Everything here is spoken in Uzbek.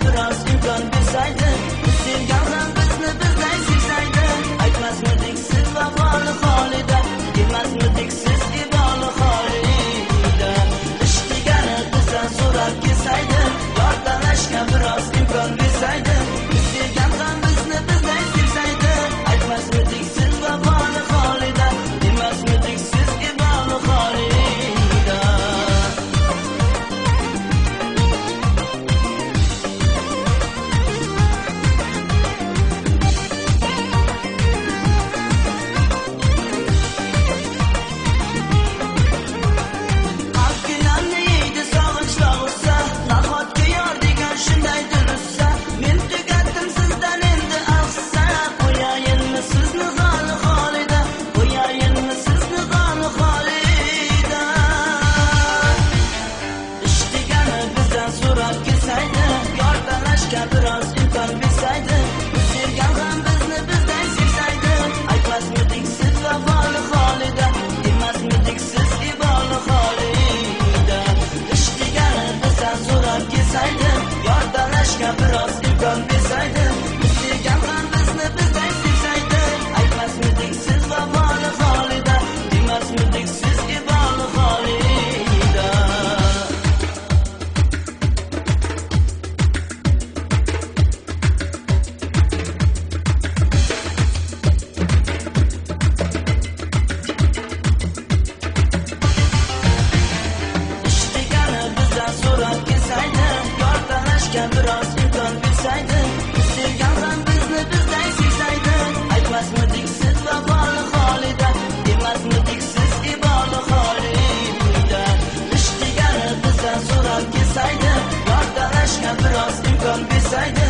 biroz imkon bersaydi, sevgan ham bizni bizday sevsaydi, aytmasmidik siz vafoli xolida, demasmidik siz iboli xolida. Ish degani bizdan so'rab kelsaydi, yordamlashga biroz imkon bersaydi, sevgan ham bizni bizday sevsaydi, aytmasmidik siz vafoli xolida, demasmidik siz iboli xolida. Biroz imkon bersaydi, sevgan ham bizni bizday sevsaydi, aytmasmidik siz vafoli xolida, demasmidik siz iboli xolida. Ish degani bizdan so'rab kelsaydi, yordamlashga biroz imkon bersaydi, sevgan ham bizni bizday sevsaydi, aytmasmidik siz vafoli xolida, demasmidik siz iboli xolida. Biroz imkon bersaydi, sevgan ham bizni bizday sevsaydi, aytmasmidik siz vafoli xolida, demasmidik siz iboli xolida. Ish degani bizdan so'rab kelsaydi, yordamlashga biroz imkon bersaydi,